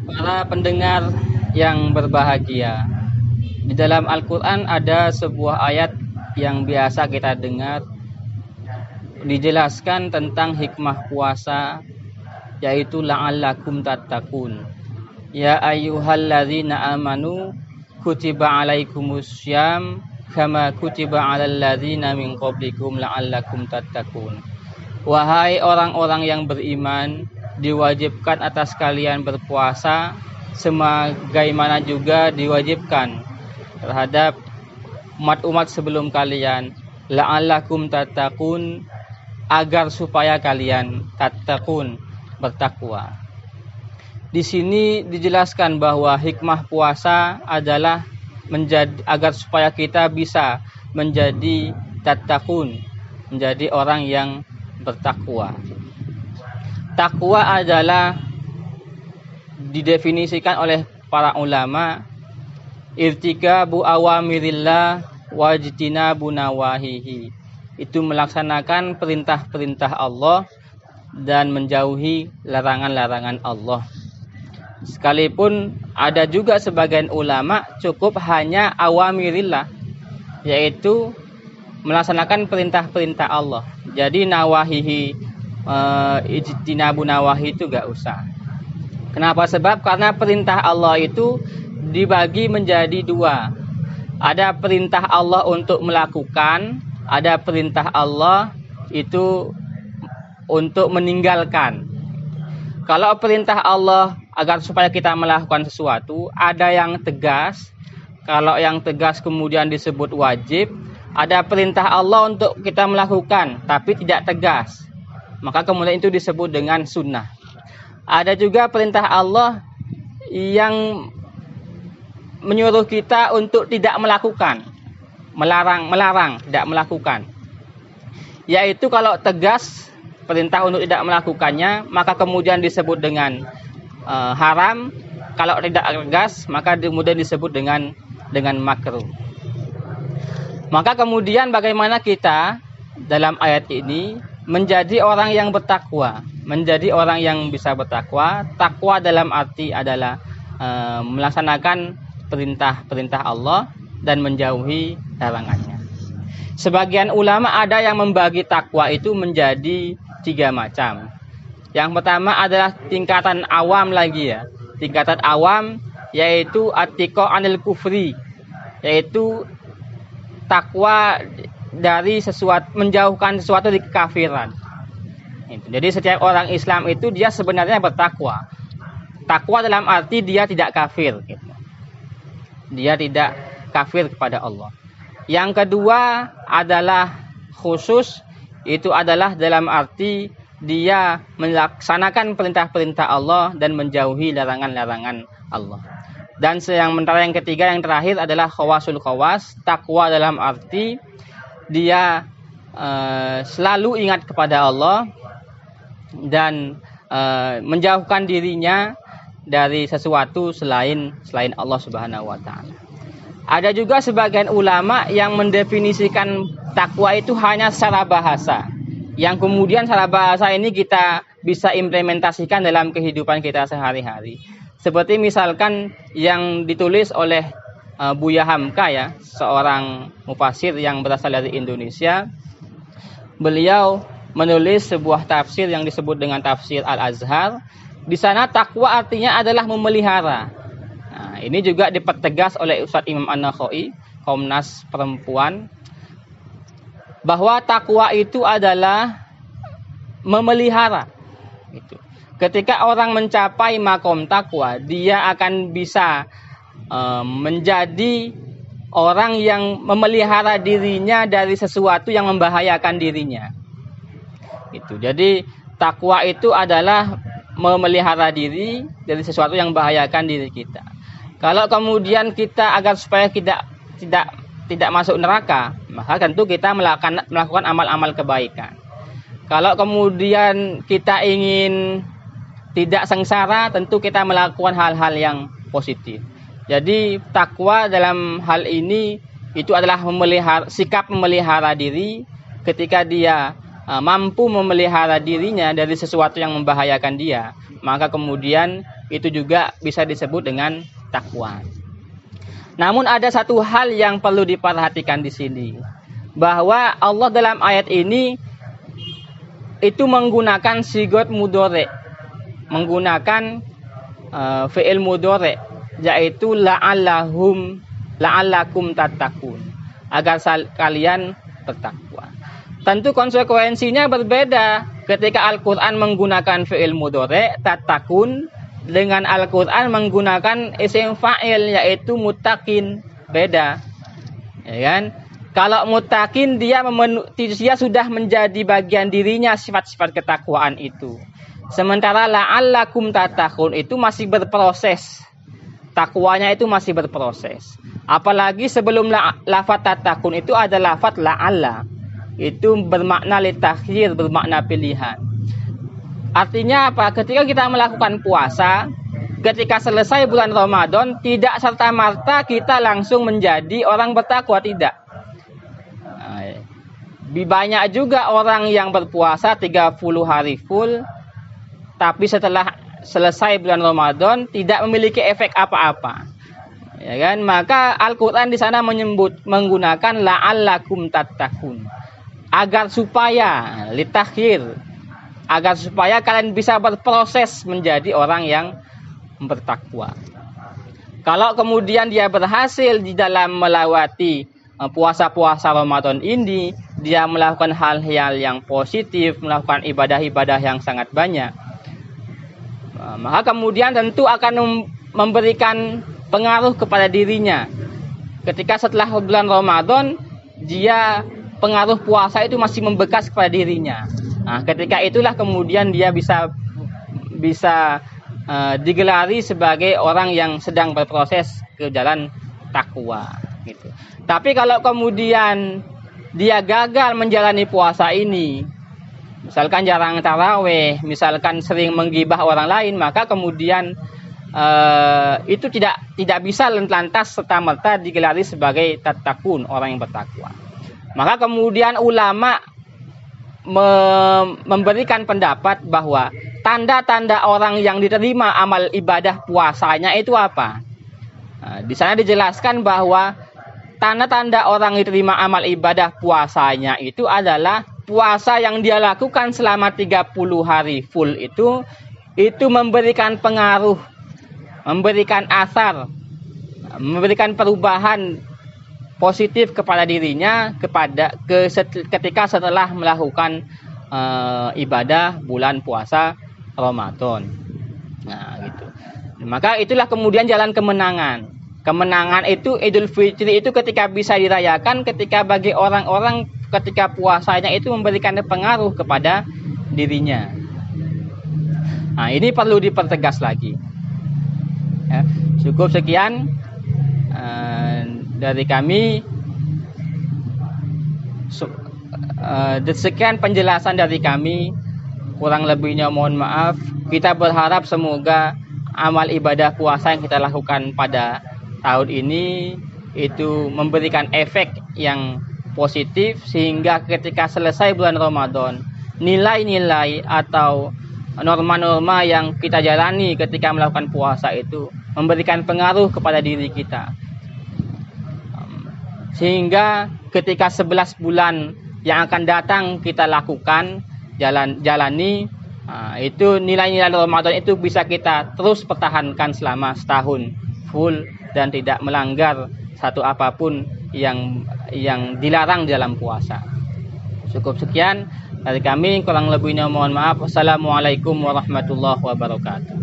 Para pendengar yang berbahagia, di dalam Al-Quran ada sebuah ayat yang biasa kita dengar, dijelaskan tentang hikmah puasa, yaitu la'allakum tattaqun. Ya ayyuhalladzina amanu kutiba alaikumussyam kama kutiba alal ladzina min qablikum la'allakum tattaqun. Wahai orang-orang yang beriman, diwajibkan atas kalian berpuasa sebagaimana juga diwajibkan terhadap umat-umat sebelum kalian, la'allakum tattaqun, agar supaya kalian tattaqun, bertakwa. Di sini dijelaskan bahwa hikmah puasa adalah agar supaya kita bisa menjadi tattaqun, menjadi orang yang bertakwa. Takwa adalah didefinisikan oleh para ulama irtikabu awamirillah wajtinabu nawahihi. Itu melaksanakan perintah-perintah Allah dan menjauhi larangan-larangan Allah. Sekalipun ada juga sebagian ulama cukup hanya awamirillah, yaitu melaksanakan perintah-perintah Allah. Jadi nawahihi, ijtinabu nawahi itu gak usah. Kenapa? Sebab karena perintah Allah itu dibagi menjadi dua. Ada perintah Allah untuk melakukan, ada perintah Allah itu untuk meninggalkan. Kalau perintah Allah agar supaya kita melakukan sesuatu, ada yang tegas. Kalau yang tegas kemudian disebut wajib. Ada perintah Allah untuk kita melakukan, tapi tidak tegas, maka kemudian itu disebut dengan sunnah. Ada juga perintah Allah yang menyuruh kita untuk tidak melakukan, melarang tidak melakukan. Yaitu kalau tegas perintah untuk tidak melakukannya, maka kemudian disebut dengan haram. Kalau tidak tegas, maka kemudian disebut dengan makruh. Maka kemudian bagaimana kita dalam ayat ini menjadi orang yang bertakwa, menjadi orang yang bisa bertakwa. Takwa dalam arti adalah melaksanakan perintah-perintah Allah dan menjauhi larangannya. Sebagian ulama ada yang membagi takwa itu menjadi 3 macam. Yang pertama adalah tingkatan awam lagi ya. Tingkatan awam yaitu atiqo anil kufri, yaitu takwa dari sesuatu, menjauhkan sesuatu dari kekafiran. Jadi setiap orang Islam itu dia sebenarnya bertakwa. Takwa dalam arti dia tidak kafir. Dia tidak kafir kepada Allah. Yang kedua adalah khusus, itu adalah dalam arti dia melaksanakan perintah-perintah Allah dan menjauhi larangan-larangan Allah. Dan yang ketiga, yang terakhir adalah khawasul khawas. Takwa dalam arti dia selalu ingat kepada Allah dan menjauhkan dirinya dari sesuatu selain Allah Subhanahu wa taala. Ada juga sebagian ulama yang mendefinisikan takwa itu hanya secara bahasa, yang kemudian secara bahasa ini kita bisa implementasikan dalam kehidupan kita sehari-hari. Seperti misalkan yang ditulis oleh Buya Hamka ya, seorang mufasir yang berasal dari Indonesia. Beliau menulis sebuah tafsir yang disebut dengan tafsir Al-Azhar. Di sana takwa artinya adalah memelihara. Nah, ini juga dipertegas oleh Ustadz Imam An-Nakhai, Komnas Perempuan, bahwa takwa itu adalah memelihara. Itu. Ketika orang mencapai makom takwa, dia akan bisa menjadi orang yang memelihara dirinya dari sesuatu yang membahayakan dirinya. Itu. Jadi takwa itu adalah memelihara diri dari sesuatu yang membahayakan diri kita. Kalau kemudian kita agar supaya kita tidak masuk neraka, maka tentu kita melakukan amal-amal kebaikan. Kalau kemudian kita ingin tidak sengsara, tentu kita melakukan hal-hal yang positif. Jadi takwa dalam hal ini itu adalah sikap memelihara diri. Ketika dia mampu memelihara dirinya dari sesuatu yang membahayakan dia, maka kemudian itu juga bisa disebut dengan takwa. Namun ada satu hal yang perlu diperhatikan di sini, bahwa Allah dalam ayat ini itu menggunakan sigot mudhari, menggunakan fi'il mudhari, yaitu la'allakum tattaqun, agar kalian bertakwa. Tentu konsekuensinya berbeda ketika Al-Quran menggunakan fi'il mudhari tattaqun dengan Al-Quran menggunakan isim fa'il yaitu muttaqin, beda, ya kan? Kalau muttaqin dia sudah menjadi bagian dirinya sifat-sifat ketakwaan itu. Sementara la'allakum tattaqun itu masih berproses. Takwanya itu masih berproses. Apalagi sebelum lafaz tattaqun itu ada lafaz la'alla. Itu bermakna litakhyir, bermakna pilihan. Artinya apa? Ketika kita melakukan puasa, ketika selesai bulan Ramadan, tidak serta-merta kita langsung menjadi orang bertakwa, tidak. Banyak juga orang yang berpuasa 30 hari full, tapi setelah selesai bulan Ramadan tidak memiliki efek apa-apa. Ya kan? Maka Al-Qur'an di sana menggunakan la'allakum tattaqun. Agar supaya litakhir, agar supaya kalian bisa berproses menjadi orang yang bertakwa. Kalau kemudian dia berhasil di dalam melewati puasa-puasa Ramadan ini, dia melakukan hal-hal yang positif, melakukan ibadah-ibadah yang sangat banyak, maka kemudian tentu akan memberikan pengaruh kepada dirinya. Ketika setelah bulan Ramadan, dia pengaruh puasa itu masih membekas kepada dirinya. Nah, ketika itulah kemudian dia bisa digelari sebagai orang yang sedang berproses ke jalan takwa, gitu. Tapi kalau kemudian dia gagal menjalani puasa ini, misalkan jarang taraweh, misalkan sering menggibah orang lain, maka kemudian itu tidak bisa lantas serta-merta digelari sebagai tattaqun, orang yang bertakwa. Maka kemudian ulama memberikan pendapat bahwa tanda-tanda orang yang diterima amal ibadah puasanya itu apa? Nah, di sana dijelaskan bahwa tanda-tanda orang diterima amal ibadah puasanya itu adalah puasa yang dia lakukan selama 30 hari full itu memberikan pengaruh, memberikan asar, memberikan perubahan positif kepada dirinya ketika setelah melakukan ibadah bulan puasa Ramadan. Nah, gitu. Maka itulah kemudian jalan kemenangan. Kemenangan itu Idul Fitri itu ketika bisa dirayakan ketika bagi orang-orang ketika puasanya itu memberikan pengaruh kepada dirinya. Nah, ini perlu dipertegas lagi. Ya, cukup sekian dari kami. Sekian penjelasan dari kami, kurang lebihnya mohon maaf. Kita berharap semoga amal ibadah puasa yang kita lakukan pada tahun ini itu memberikan efek yang positif, sehingga ketika selesai bulan Ramadan, nilai-nilai atau norma-norma yang kita jalani ketika melakukan puasa itu memberikan pengaruh kepada diri kita, sehingga ketika 11 bulan yang akan datang kita lakukan, jalani, itu nilai-nilai Ramadan itu bisa kita terus pertahankan selama setahun full dan tidak melanggar satu apapun yang dilarang dalam puasa. Cukup sekian dari kami, kurang lebihnya mohon maaf. Wassalamualaikum warahmatullahi wabarakatuh.